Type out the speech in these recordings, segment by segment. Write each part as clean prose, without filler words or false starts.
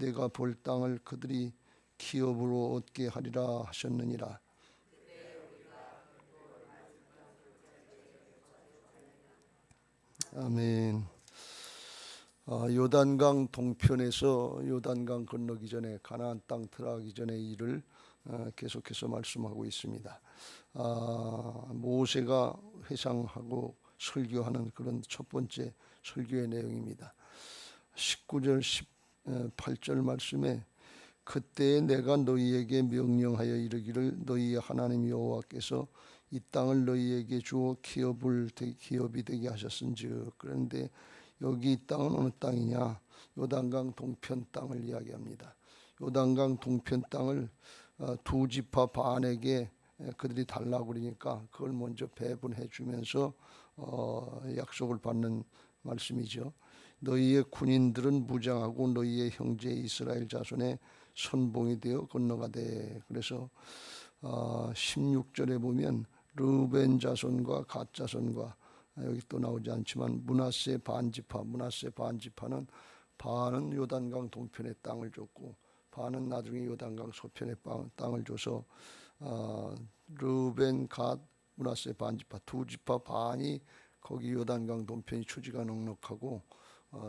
내가 볼 땅을 그들이 기업으로 얻게 하리라 하셨느니라. 아멘. 요단강 동편에서 요단강 건너기 전에 가나안 땅 들어가기 전의 일을 계속해서 말씀하고 있습니다. 모세가 회상하고 설교하는 그런 첫 번째 설교의 내용입니다. 19절 18절 말씀에 그때 내가 너희에게 명령하여 이르기를 너희의 하나님 여호와께서 이 땅을 너희에게 주어 기업이 되게 하셨은즉. 그런데 여기 이 땅은 어느 땅이냐? 요단강 동편 땅을 이야기합니다. 요단강 동편 땅을 두 지파 반에게 그들이 달라고 그러니까 그걸 먼저 배분해 주면서 약속을 받는 말씀이죠. 너희의 군인들은 무장하고 너희의 형제 이스라엘 자손의 선봉이 되어 건너가되. 그래서 16절에 보면 르우벤 자손과 갓 자손과 여기 또 나오지 않지만 므낫세 반지파는 반은 요단강 동편의 땅을 줬고 반은 나중에 요단강 서편의 땅을 줘서 르우벤, 갓, 므낫세 반지파 두 지파 반이 거기 요단강 동편이 초지가 넉넉하고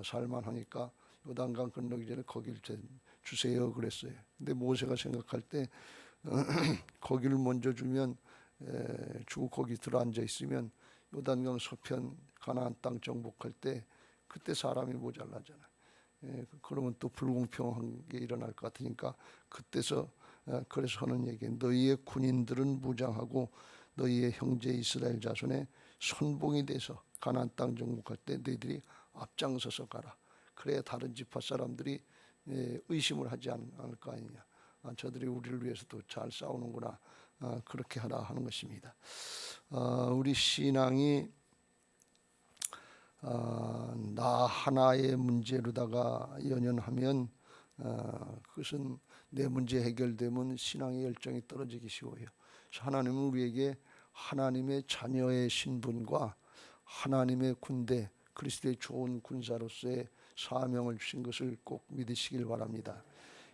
살만하니까 요단강 건너기 전에 거기를 주세요 그랬어요. 근데 모세가 생각할 때 거기를 먼저 주면 주고 거기 들어앉아 있으면 요단강 서편 가나안 땅 정복할 때 그때 사람이 모자라잖아요. 그러면 또 불공평한 게 일어날 것 같으니까 그때서 그래서 하는 얘기, 너희의 군인들은 무장하고 너희의 형제 이스라엘 자손의 선봉이 돼서 가나안 땅 정복할 때 너희들이 앞장서서 가라. 그래야 다른 지파 사람들이 의심을 하지 않을 거 아니냐. 저들이 우리를 위해서도 잘 싸우는구나. 그렇게 하라 하는 것입니다. 우리 신앙이 나 하나의 문제로다가 연연하면 그것은 내 문제 해결되면 신앙의 열정이 떨어지기 쉬워요. 하나님은 우리에게 하나님의 자녀의 신분과 하나님의 군대, 그리스도의 좋은 군사로서의 사명을 주신 것을 꼭 믿으시길 바랍니다.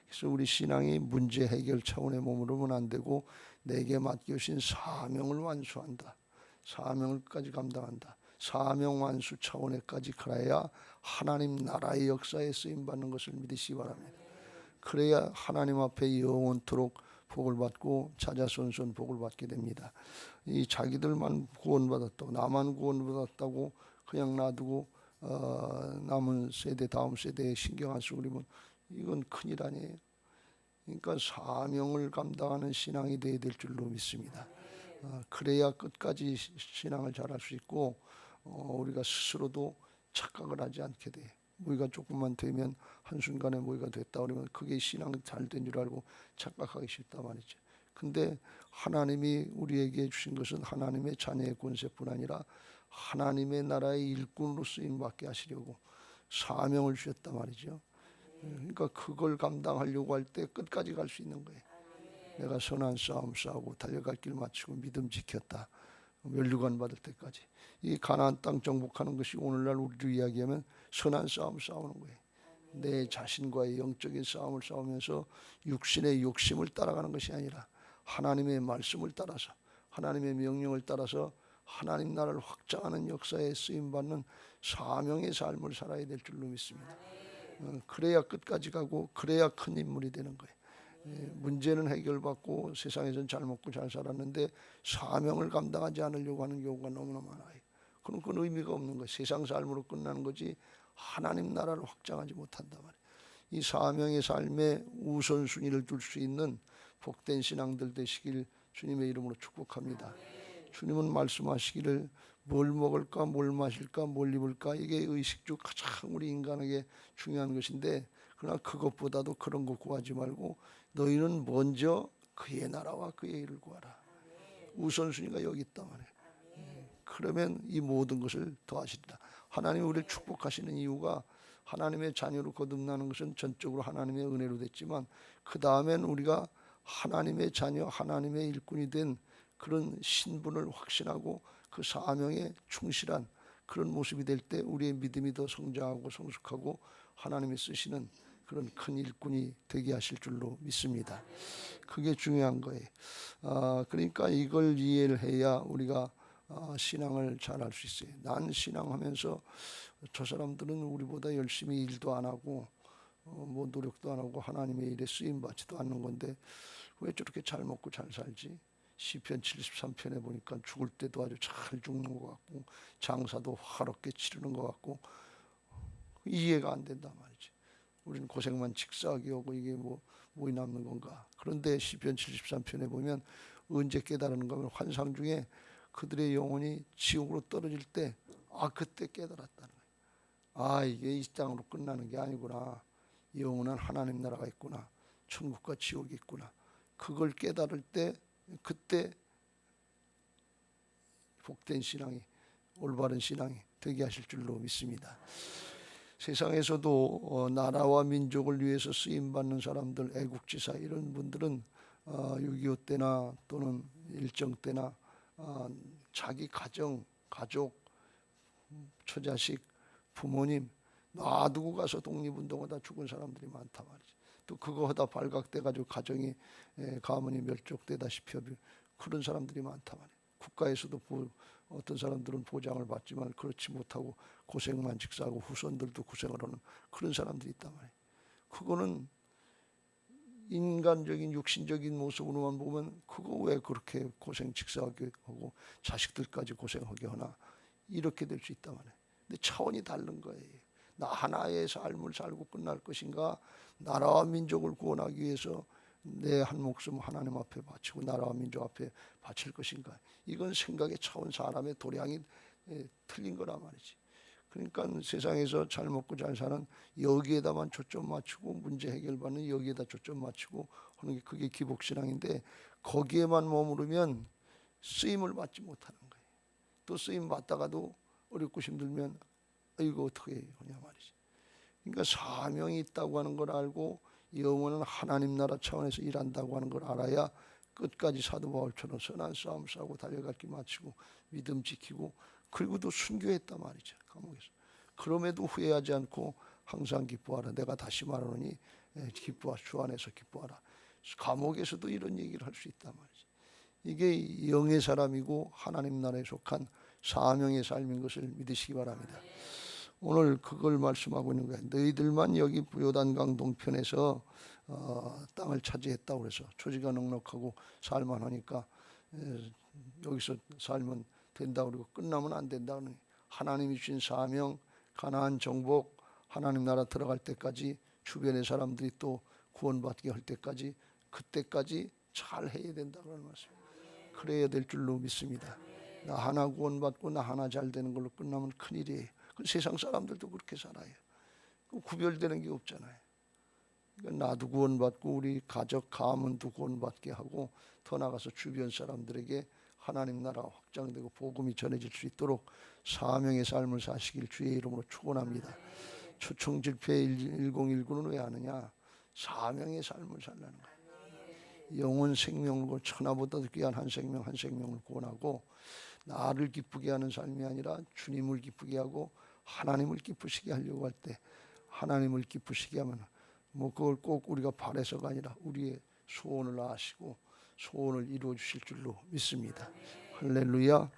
그래서 우리 신앙이 문제 해결 차원의 몸으로는 안 되고 내게 맡겨주신 사명을 완수한다. 사명을까지 감당한다. 사명 완수 차원에까지 가야 하나님 나라의 역사에 쓰임받는 것을 믿으시기 바랍니다. 그래야 하나님 앞에 영원토록 복을 받고 자자손손 복을 받게 됩니다. 이 자기들만 구원받았다고 나만 구원받았다고 그냥 놔두고 남은 세대 다음 세대에 신경 안 쓰고 그러면 이건 큰일 아니에요. 그러니까 사명을 감당하는 신앙이 되어야 될 줄로 믿습니다. 그래야 끝까지 신앙을 잘할 수 있고 우리가 스스로도 착각을 하지 않게 돼. 모의가 조금만 되면 한순간에 모의가 됐다 그러면 그게 신앙 잘 된 줄 알고 착각하기 쉽단 말이죠. 근데 하나님이 우리에게 주신 것은 하나님의 자녀의 권세뿐 아니라 하나님의 나라의 일꾼으로 쓰임받게 하시려고 사명을 주셨단 말이죠. 그러니까 그걸 감당하려고 할 때 끝까지 갈 수 있는 거예요. 내가 선한 싸움 싸우고 달려갈 길 마치고 믿음 지켰다. 면류관 받을 때까지. 이 가나안 땅 정복하는 것이 오늘날 우리로 이야기하면 선한 싸움 싸우는 거예요. 내 자신과의 영적인 싸움을 싸우면서 육신의 욕심을 따라가는 것이 아니라 하나님의 말씀을 따라서 하나님의 명령을 따라서 하나님 나라를 확장하는 역사에 쓰임받는 사명의 삶을 살아야 될 줄로 믿습니다. 그래야 끝까지 가고 그래야 큰 인물이 되는 거예요. 문제는 해결받고 세상에서는 잘 먹고 잘 살았는데 사명을 감당하지 않으려고 하는 경우가 너무나 많아요. 그럼 그건 의미가 없는 거예요. 세상 삶으로 끝나는 거지 하나님 나라를 확장하지 못한단 말이에요. 이 사명의 삶에 우선순위를 둘 수 있는 복된 신앙들 되시길 주님의 이름으로 축복합니다. 주님은 말씀하시기를 뭘 먹을까, 뭘 마실까, 뭘 입을까, 이게 의식 중 가장 우리 인간에게 중요한 것인데 그러나 그것보다도 그런 거 구하지 말고 너희는 먼저 그의 나라와 그의 일을 구하라. 우선순위가 여기 있단 말이에요. 그러면 이 모든 것을 더하시리라. 하나님이 우리를 축복하시는 이유가 하나님의 자녀로 거듭나는 것은 전적으로 하나님의 은혜로 됐지만 그 다음엔 우리가 하나님의 자녀, 하나님의 일꾼이 된 그런 신분을 확신하고 그 사명에 충실한 그런 모습이 될 때 우리의 믿음이 더 성장하고 성숙하고 하나님이 쓰시는 그런 큰 일꾼이 되게 하실 줄로 믿습니다. 그게 중요한 거예요. 그러니까 이걸 이해를 해야 우리가 신앙을 잘할 수 있어요. 난 신앙하면서 저 사람들은 우리보다 열심히 일도 안 하고 뭐 노력도 안 하고 하나님의 일에 쓰임 받지도 않는 건데 왜 저렇게 잘 먹고 잘 살지? 시편 73편에 보니까 죽을 때도 아주 잘 죽는 것 같고 장사도 화롭게 치르는 것 같고 이해가 안 된단 말이지. 우리는 고생만 직사하게 하고 이게 뭐이 남는 건가? 그런데 시편 73편에 보면 언제 깨달는 거면 환상 중에 그들의 영혼이 지옥으로 떨어질 때 그때 깨달았다는 거예요. 이게 이 땅으로 끝나는 게 아니구나. 영원한 하나님 나라가 있구나. 천국과 지옥이 있구나. 그걸 깨달을 때 그때 복된 신앙이 올바른 신앙이 되게 하실 줄로 믿습니다. 세상에서도 나라와 민족을 위해서 쓰임받는 사람들, 애국지사 이런 분들은 6.25 때나 또는 일정 때나 자기 가족, 처자식, 부모님 놔두고 가서 독립운동하다 죽은 사람들이 많단 말이지. 또 그거 하다 발각돼가지고 가정이 가문이 멸족되다시피 그런 사람들이 많단 말이야. 국가에서도 어떤 사람들은 보장을 받지만 그렇지 못하고 고생만 직사하고 후손들도 고생을 하는 그런 사람들이 있단 말이야. 그거는 인간적인 육신적인 모습으로만 보면 그거 왜 그렇게 고생 직사하게 하고 자식들까지 고생하게 하나 이렇게 될 수 있단 말이야. 근데 차원이 다른 거예요. 나 하나의 삶을 살고 끝날 것인가, 나라와 민족을 구원하기 위해서 내 한 목숨 하나님 앞에 바치고 나라와 민족 앞에 바칠 것인가. 이건 생각의 차원, 사람의 도량이 틀린 거란 말이지. 그러니까 세상에서 잘 먹고 잘 사는 여기에다만 초점 맞추고 문제 해결받는 여기에다 초점 맞추고 하는 게 그게 기복신앙인데 거기에만 머무르면 쓰임을 받지 못하는 거예요. 또 쓰임 받다가도 어렵고 힘들면 이거 어떻게 하냐 말이지. 그러니까 사명이 있다고 하는 걸 알고 영원한 하나님 나라 차원에서 일한다고 하는 걸 알아야 끝까지 사도 바울처럼 선한 싸움 싸고 달려갈 길 마치고 믿음 지키고 그리고도 순교했단 말이죠. 감옥에서. 그럼에도 후회하지 않고 항상 기뻐하라. 내가 다시 말하노니 기뻐하 주 안에서 기뻐하라. 감옥에서도 이런 얘기를 할 수 있단 말이지. 이게 영의 사람이고 하나님 나라에 속한 사명의 삶인 것을 믿으시기 바랍니다. 오늘 그걸 말씀하고 있는 거예요. 너희들만 여기 요단강 동편에서 땅을 차지했다고 그래서 초지가 넉넉하고 살만하니까 여기서 살면 된다 그러고 끝나면 안 된다는 하나님이 주신 사명, 가나안 정복, 하나님 나라 들어갈 때까지 주변의 사람들이 또 구원받게 할 때까지 그때까지 잘 해야 된다 그런 말씀이에요. 그래야 될 줄로 믿습니다. 나 하나 구원받고 나 하나 잘 되는 걸로 끝나면 큰일이에요. 세상 사람들도 그렇게 살아요. 구별되는 게 없잖아요. 그러니까 나도 구원받고 우리 가족 가문도 구원받게 하고 더 나가서 주변 사람들에게 하나님 나라가 확장되고 복음이 전해질 수 있도록 사명의 삶을 사시길 주의 이름으로 축원합니다. 초청집회 1019는 왜 하느냐? 사명의 삶을 살라는 거예요. 영혼 생명을 천하보다도 귀한 한 생명을 구원하고 나를 기쁘게 하는 삶이 아니라 주님을 기쁘게 하고 하나님을 기쁘시게 하려고 할 때 하나님을 기쁘시게 하면 그걸 꼭 우리가 바래서가 아니라 우리의 소원을 아시고 소원을 이루어 주실 줄로 믿습니다. 할렐루야.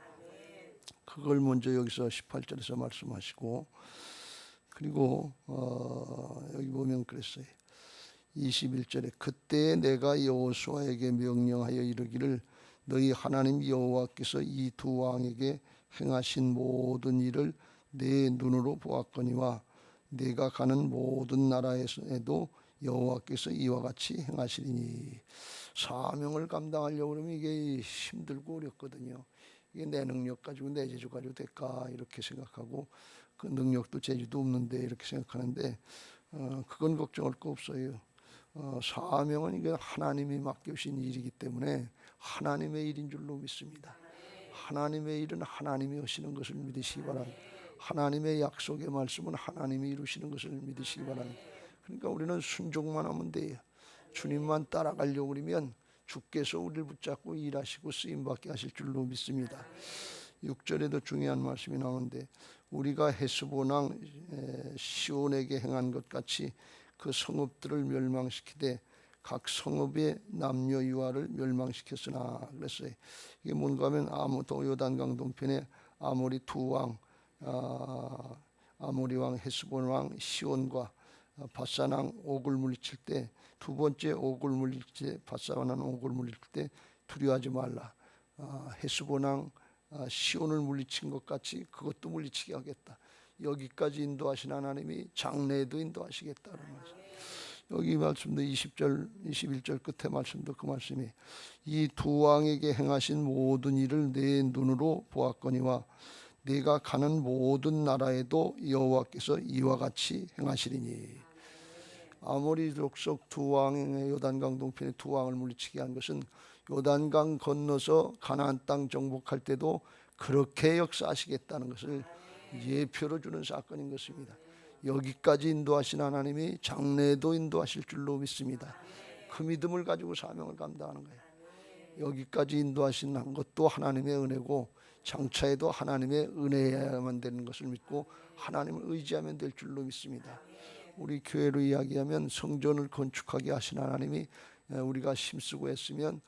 그걸 먼저 여기서 18절에서 말씀하시고 그리고 여기 보면 그랬어요. 21절에 그때 내가 여호수아에게 명령하여 이르기를 너희 하나님 여호와께서 이 두 왕에게 행하신 모든 일을 내 눈으로 보았거니와 내가 가는 모든 나라에도 여호와께서 이와 같이 행하시리니. 사명을 감당하려고 그러면 이게 힘들고 어렵거든요. 이게 내 능력 가지고 내 재주 가지고 될까 이렇게 생각하고 그 능력도 재주도 없는데 이렇게 생각하는데 그건 걱정할 거 없어요. 사명은 이게 하나님이 맡겨주신 일이기 때문에 하나님의 일인 줄로 믿습니다. 하나님의 일은 하나님이 하시는 것을 믿으시기 바랍니다. 하나님의 약속의 말씀은 하나님이 이루시는 것을 믿으시기 바랍니다. 그러니까 우리는 순종만 하면 돼요. 주님만 따라가려고 그러면 주께서 우리를 붙잡고 일하시고 쓰임받게 하실 줄로 믿습니다. 6절에도 중요한 말씀이 나오는데 우리가 헤스본 왕 시온에게 행한 것 같이 그 성읍들을 멸망시키되 각 성읍의 남녀 유아를 멸망시켰으나 그랬어요. 이게 뭔가 하면 요단강 동편에 아모리 두 왕, 아모리 왕 헤스본 왕 시온과 바산 왕 옥을 물리칠 때, 두 번째 옥을 물리칠 때, 바산 왕 옥을 물리칠 때 두려워하지 말라. 헤스본 왕 시온을 물리친 것 같이 그것도 물리치게 하겠다. 여기까지 인도하신 하나님이 장래에도 인도하시겠다는 말씀. 여기 말씀도 20절 21절 끝에 말씀도 그 말씀이 이 두 왕에게 행하신 모든 일을 내 눈으로 보았거니와 내가 가는 모든 나라에도 여호와께서 이와 같이 행하시리니. 아모리 족속 두 왕의 요단강 동편의 두 왕을 물리치게 한 것은 요단강 건너서 가나안 땅 정복할 때도 그렇게 역사하시겠다는 것을 예표로 주는 사건인 것입니다. 여기까지 인도하신 하나님이 장래에도 인도하실 줄로 믿습니다. 그 믿음을 가지고 사명을 감당하는 거예요. 여기까지 인도하신 것도 하나님의 은혜고 장차에도 하나님의 은혜야만 되는 것을 믿고 하나님을 의지하면 될 줄로 믿습니다. 우리 교회로 이야기하면 성전을 건축하게 하신 하나님이 우리가 힘쓰고 했으면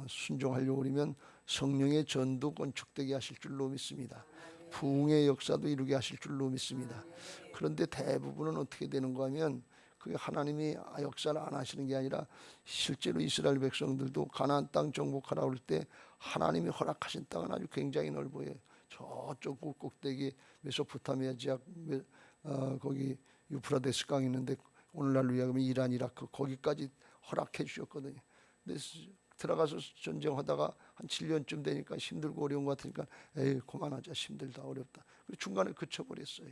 순종하려고 그러면 성령의 전도 건축되게 하실 줄로 믿습니다. 부흥의 역사도 이루게 하실 줄로 믿습니다. 그런데 대부분은 어떻게 되는가 하면 그게 하나님이 역사를 안 하시는 게 아니라 실제로 이스라엘 백성들도 가나안 땅 정복하라고 할 때 하나님이 허락하신 땅은 아주 굉장히 넓어요. 저쪽 꼭대기 메소포타미아 지역 거기 유프라데스 강이 있는데 오늘날로 이야기하면 이란, 이라크 거기까지 허락해 주셨거든요. 근데 들어가서 전쟁하다가 한 7년쯤 되니까 힘들고 어려운 것 같으니까 에이 그만하자, 힘들다, 어렵다. 그리고 중간에 그쳐버렸어요.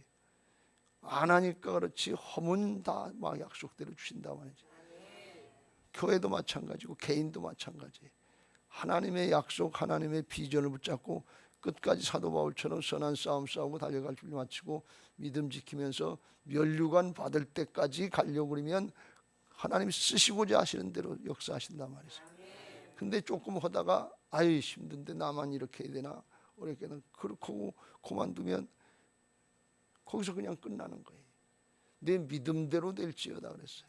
안 하니까 그렇지 허문 다 막 약속대로 주신다 말이지. 교회도 마찬가지고 개인도 마찬가지. 하나님의 약속, 하나님의 비전을 붙잡고 끝까지 사도 바울처럼 선한 싸움 싸우고 달려갈 준비 마치고 믿음 지키면서 면류관 받을 때까지 가려고 그러면 하나님이 쓰시고자 하시는 대로 역사하신단 말이죠. 근데 조금 하다가 아유 힘든데 나만 이렇게 해야 되나 어렵게는 그렇고 그만두면 거기서 그냥 끝나는 거예요. 내 믿음대로 될지어다 그랬어요.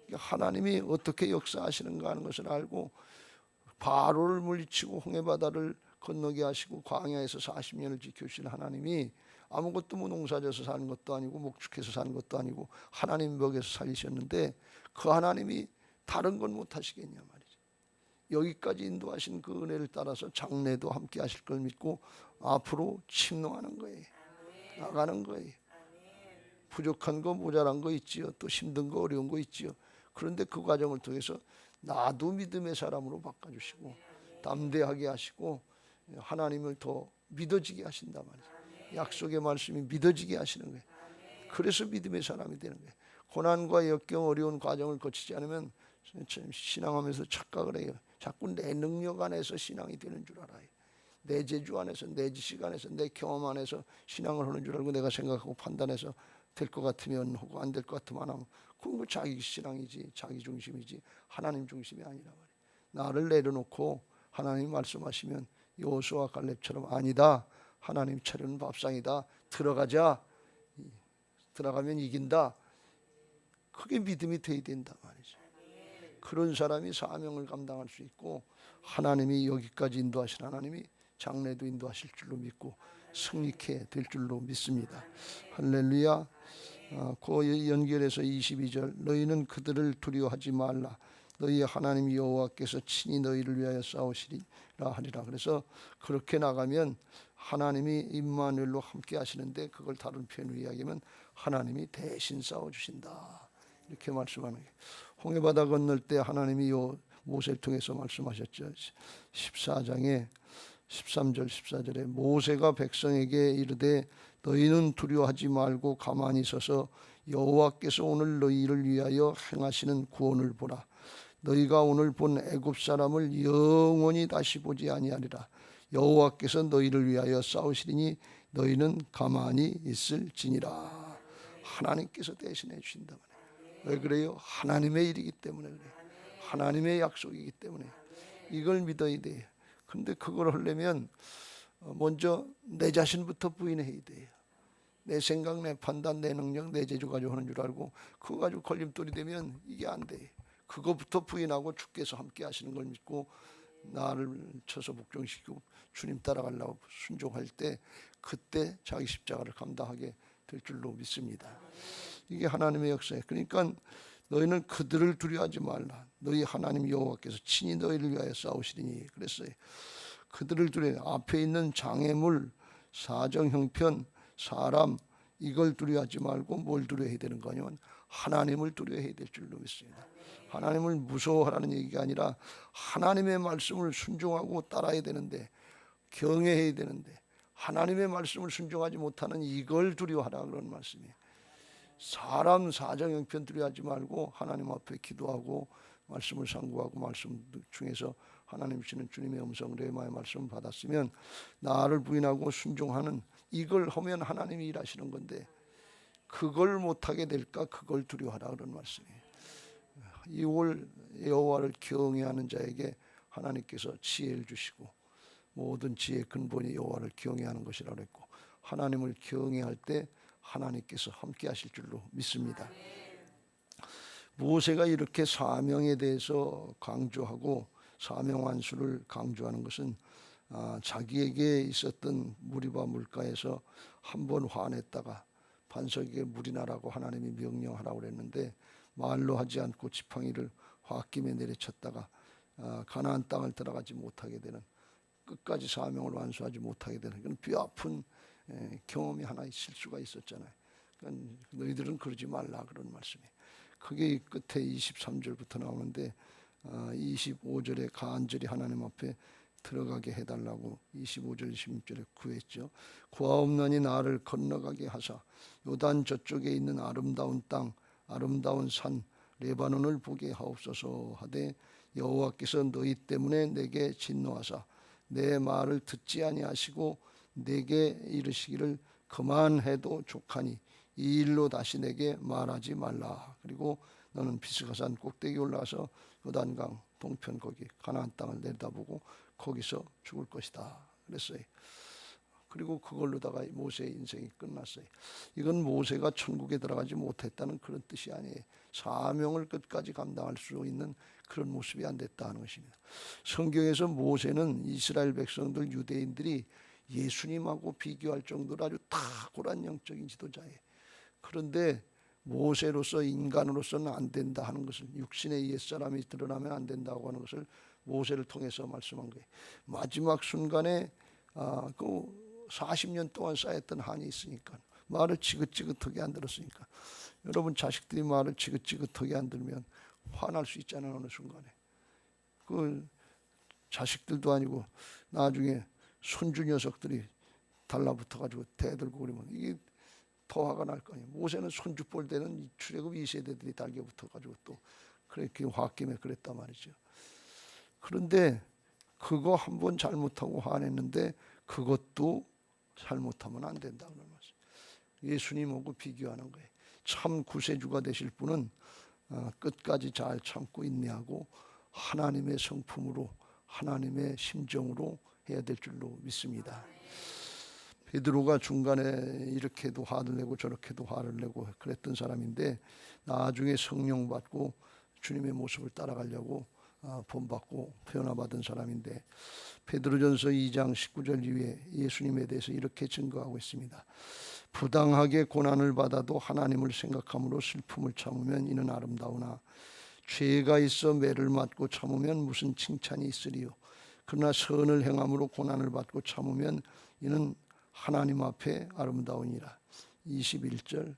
그러니까 하나님이 어떻게 역사하시는가 하는 것을 알고 바로를 물리치고 홍해바다를 건너게 하시고 광야에서 40년을 지켜주신 하나님이 아무것도 농사져서 사는 것도 아니고 목축해서 사는 것도 아니고 하나님 벽에서 살리셨는데 그 하나님이 다른 건 못하시겠냐 말이죠. 여기까지 인도하신 그 은혜를 따라서 장래도 함께 하실 걸 믿고 앞으로 침노하는 거예요. 나가는 거예요. 부족한 거 모자란 거 있지요. 또 힘든 거 어려운 거 있지요. 그런데 그 과정을 통해서 나도 믿음의 사람으로 바꿔주시고 담대하게 하시고 하나님을 더 믿어지게 하신단 말이에요. 약속의 말씀이 믿어지게 하시는 거예요. 그래서 믿음의 사람이 되는 거예요. 고난과 역경 어려운 과정을 거치지 않으면 신앙하면서 착각을 해요. 자꾸 내 능력 안에서 신앙이 되는 줄 알아요. 내 재주 안에서, 내 지식 안에서, 내 경험 안에서 신앙을 하는 줄 알고 내가 생각하고 판단해서 될 것 같으면 하고 안 될 것 같으면 안 하고 그건 뭐 자기 신앙이지, 자기 중심이지 하나님 중심이 아니라 말이에요. 나를 내려놓고 하나님 말씀하시면 여호수아 갈렙처럼 아니다, 하나님 차려는 밥상이다, 들어가자, 들어가면 이긴다. 그게 믿음이 돼야 된다 말이죠. 그런 사람이 사명을 감당할 수 있고 하나님이 여기까지 인도하신 하나님이 장래도 인도하실 줄로 믿고 승리케 될 줄로 믿습니다. 할렐루야. 그 연결해서 22절 너희는 그들을 두려워하지 말라. 너희의 하나님 여호와께서 친히 너희를 위하여 싸우시리라 하리라. 그래서 그렇게 나가면 하나님이 임마누엘로 함께 하시는데 그걸 다른 표현으로 이야기하면 하나님이 대신 싸워주신다. 이렇게 말씀하는 거예요. 홍해바다 건널 때 하나님이 모세를 통해서 말씀하셨죠. 14장에 13절 14절에 모세가 백성에게 이르되 너희는 두려워하지 말고 가만히 서서 여호와께서 오늘 너희를 위하여 행하시는 구원을 보라. 너희가 오늘 본 애굽 사람을 영원히 다시 보지 아니하리라. 여호와께서 너희를 위하여 싸우시리니 너희는 가만히 있을지니라. 하나님께서 대신해 주신다. 왜 그래요? 하나님의 일이기 때문에 그래요. 하나님의 약속이기 때문에 이걸 믿어야 돼요. 근데 그걸 하려면 먼저 내 자신부터 부인해야 돼요. 내 생각, 내 판단, 내 능력, 내 재주 가지고 하는 줄 알고 그거 가지고 걸림돌이 되면 이게 안 돼. 그거부터 부인하고 주께서 함께 하시는 걸 믿고 나를 쳐서 복종시키고 주님 따라가려고 순종할 때 그때 자기 십자가를 감당하게 될 줄로 믿습니다. 이게 하나님의 역사예요. 그러니까 너희는 그들을 두려워하지 말라. 너희 하나님 여호와께서 친히 너희를 위하여 싸우시리니 그랬어요. 그들을 두려워. 앞에 있는 장애물, 사정, 형편, 사람 이걸 두려워하지 말고 뭘 두려워해야 되는 거냐면 하나님을 두려워해야 될 줄로 믿습니다. 하나님을 무서워하라는 얘기가 아니라 하나님의 말씀을 순종하고 따라야 되는데 경외해야 되는데 하나님의 말씀을 순종하지 못하는 이걸 두려워하라 그런 말씀이에요. 사람 사정 형편 두려워하지 말고 하나님 앞에 기도하고 말씀을 상고하고 말씀 중에서 하나님 주시는 주님의 음성 레마의 말씀을 받았으면 나를 부인하고 순종하는 이걸 하면 하나님이 일하시는 건데 그걸 못하게 될까 그걸 두려워하라 그런 말씀이에요. 이월 여호와를 경외하는 자에게 하나님께서 지혜를 주시고 모든 지혜의 근본이 여호와를 경외하는 것이라고 했고 하나님을 경외할 때 하나님께서 함께 하실 줄로 믿습니다. 모세가 이렇게 사명에 대해서 강조하고 사명 완수를 강조하는 것은 자기에게 있었던 무리바 물가에서 한 번 화냈다가 반석에 물이 나라고 하나님이 명령하라고 그랬는데 말로 하지 않고 지팡이를 홧김에 내려쳤다가 가나안 땅을 들어가지 못하게 되는 끝까지 사명을 완수하지 못하게 되는 그런 뼈아픈 경험이 하나 있을 수가 있었잖아요. 그러니까 너희들은 그러지 말라 그런 말씀이에요. 그게 끝에 23절부터 나오는데 25절에 간절히 하나님 앞에 들어가게 해달라고 25절 26절에 구했죠. 구하옵나니 나를 건너가게 하사 요단 저쪽에 있는 아름다운 땅 아름다운 산 레바논을 보게 하옵소서 하되 여호와께서 너희 때문에 내게 진노하사 내 말을 듣지 아니하시고 내게 이르시기를 그만해도 족하니 이 일로 다시 내게 말하지 말라. 그리고 너는 비스가산 꼭대기 올라가서 요단강 동편 거기 가나안 땅을 내다보고 거기서 죽을 것이다 그랬어요. 그리고 그걸로다가 모세의 인생이 끝났어요. 이건 모세가 천국에 들어가지 못했다는 그런 뜻이 아니에요. 사명을 끝까지 감당할 수 있는 그런 모습이 안 됐다는 것입니다. 성경에서 모세는 이스라엘 백성들 유대인들이 예수님하고 비교할 정도로 아주 탁월한 영적인 지도자예요. 그런데 모세로서 인간으로서는 안 된다 하는 것을 육신의 옛사람이 드러나면 안 된다고 하는 것을 모세를 통해서 말씀한 거예요. 마지막 순간에 그 40년 동안 쌓였던 한이 있으니까 말을 지긋지긋하게 안 들었으니까 여러분 자식들이 말을 지긋지긋하게 안 들으면 화날 수 있잖아요. 어느 순간에 그 자식들도 아니고 나중에 손주 녀석들이 달라붙어가지고 대들고 그러면 이게 더 화가 날 거 아니에요. 모세는 손주 볼 때는 출애굽 2세대들이 달게 붙어가지고 또 그렇게 홧김에 그랬단 말이죠. 그런데 그거 한 번 잘못하고 화냈는데 그것도 잘못하면 안 된다 그런 말씀. 예수님하고 비교하는 거예요. 참 구세주가 되실 분은 끝까지 잘 참고 인내하고 하나님의 성품으로 하나님의 심정으로 해야 될 줄로 믿습니다. 베드로가 중간에 이렇게도 화를 내고 저렇게도 화를 내고 그랬던 사람인데 나중에 성령 받고 주님의 모습을 따라가려고 본받고 변화받은 사람인데 베드로전서 2장 19절 이후에 예수님에 대해서 이렇게 증거하고 있습니다. 부당하게 고난을 받아도 하나님을 생각함으로 슬픔을 참으면 이는 아름다우나 죄가 있어 매를 맞고 참으면 무슨 칭찬이 있으리요. 그러나 선을 행함으로 고난을 받고 참으면 이는 하나님 앞에 아름다우니라. 21절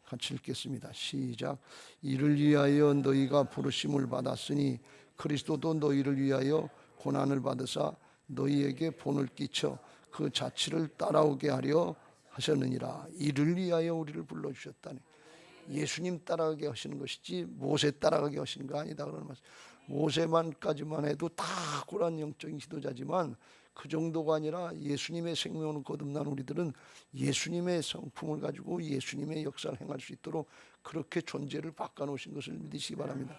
같이 읽겠습니다. 시작. 이를 위하여 너희가 부르심을 받았으니 그리스도도 너희를 위하여 고난을 받으사 너희에게 본을 끼쳐 그 자취를 따라오게 하려 하셨느니라. 이를 위하여 우리를 불러주셨다니. 예수님 따라가게 하시는 것이지 모세 따라가게 하시는 거 아니다 그러는 말씀. 모세만까지만 해도 탁월한 영적인 지도자지만 그 정도가 아니라 예수님의 생명을 거듭난 우리들은 예수님의 성품을 가지고 예수님의 역사를 행할 수 있도록 그렇게 존재를 바꿔놓으신 것을 믿으시기 바랍니다.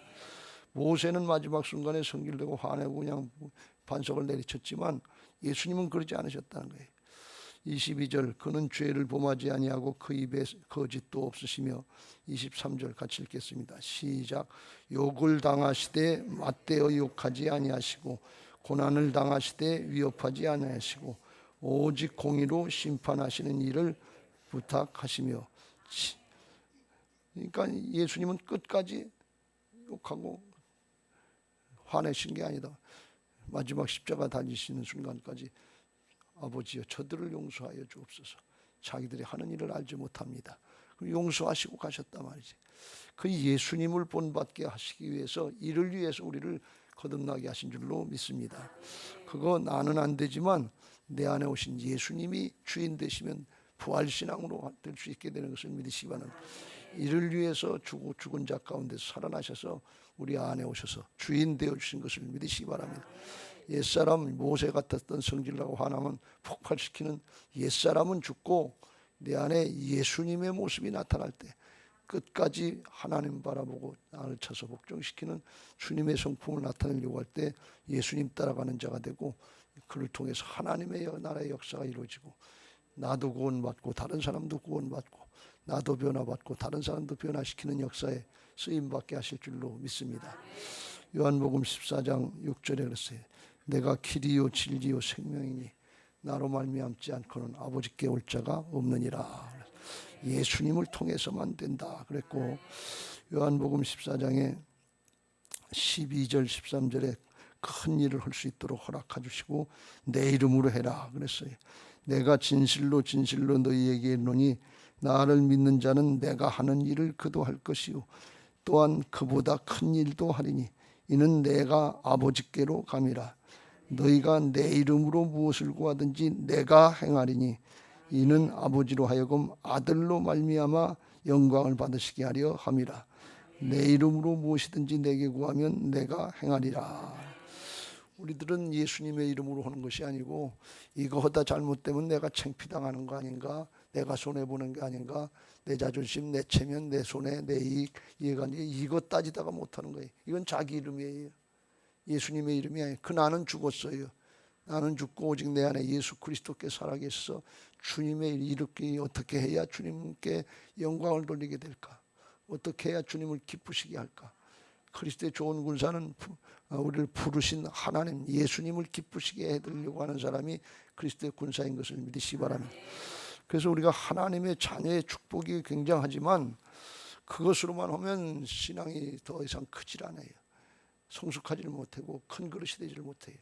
모세는 마지막 순간에 성기를 내고 화내고 그냥 반석을 내리쳤지만 예수님은 그러지 않으셨다는 거예요. 22절 그는 죄를 범하지 아니하고 그 입에 거짓도 없으시며 23절 같이 읽겠습니다. 시작. 욕을 당하시되 맞대어 욕하지 아니하시고 고난을 당하시되 위협하지 아니하시고 오직 공의로 심판하시는 일을 부탁하시며. 그러니까 예수님은 끝까지 욕하고 화내신 게 아니다. 마지막 십자가 달리시는 순간까지 아버지여 저들을 용서하여 주옵소서. 자기들이 하는 일을 알지 못합니다. 용서하시고 가셨단 말이지. 그 예수님을 본받게 하시기 위해서 이를 위해서 우리를 거듭나게 하신 줄로 믿습니다. 그거 나는 안 되지만 내 안에 오신 예수님이 주인 되시면 부활신앙으로 될 수 있게 되는 것을 믿으시기 바랍니다. 이를 위해서 죽은 자 가운데서 살아나셔서 우리 안에 오셔서 주인 되어주신 것을 믿으시기 바랍니다. 옛사람 모세 같았던 성질나고 화나면 폭발시키는 옛사람은 죽고 내 안에 예수님의 모습이 나타날 때 끝까지 하나님 바라보고 나를 쳐서 복종시키는 주님의 성품을 나타내려고 할 때 예수님 따라가는 자가 되고 그를 통해서 하나님의 나라의 역사가 이루어지고 나도 구원받고 다른 사람도 구원받고 나도 변화받고 다른 사람도 변화시키는 역사에 쓰임받게 하실 줄로 믿습니다. 요한복음 14장 6절에 그랬어요. 내가 길이요 진리요 생명이니 나로 말미암지 않고는 아버지께 올 자가 없느니라. 예수님을 통해서만 된다 그랬고, 요한복음 14장에 12절 13절에 큰 일을 할 수 있도록 허락해 주시고 내 이름으로 해라 그랬어요. 내가 진실로 진실로 너희에게 이르노니 나를 믿는 자는 내가 하는 일을 그도 할 것이요 또한 그보다 큰 일도 하리니 이는 내가 아버지께로 감이라. 너희가 내 이름으로 무엇을 구하든지 내가 행하리니 이는 아버지로 하여금 아들로 말미암아 영광을 받으시게 하려 함이라. 내 이름으로 무엇이든지 내게 구하면 내가 행하리라. 우리들은 예수님의 이름으로 하는 것이 아니고 이거 하다 잘못되면 내가 창피당하는 거 아닌가, 내가 손해보는 게 아닌가, 내 자존심, 내 체면, 내 손해, 내 이익, 이해가 이거 따지다가 못하는 거예요. 이건 자기 이름이에요. 예수님의 이름이 아니에요. 그 나는 죽었어요. 나는 죽고 오직 내 안에 예수 그리스도께 살아계셔서 주님의 이렇게 어떻게 해야 주님께 영광을 돌리게 될까? 어떻게 해야 주님을 기쁘시게 할까? 그리스도의 좋은 군사는 우리를 부르신 하나님 예수님을 기쁘시게 해드리려고 하는 사람이 그리스도의 군사인 것을 믿으시기 바랍니다. 그래서 우리가 하나님의 자녀의 축복이 굉장하지만 그것으로만 하면 신앙이 더 이상 크질 않아요. 성숙하지를 못하고 큰 그릇이 되지를 못해요.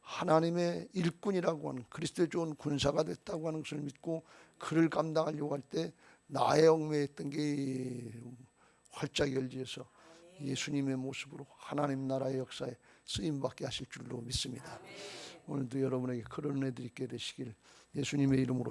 하나님의 일꾼이라고 하는 그리스도의 좋은 군사가 됐다고 하는 것을 믿고 그를 감당하려고 할 때 나의 얽매였던 게 활짝 열려서 예수님의 모습으로 하나님 나라의 역사에 쓰임받게 하실 줄로 믿습니다. 오늘도 여러분에게 그런 은혜들이 있게 되시길 예수님의 이름으로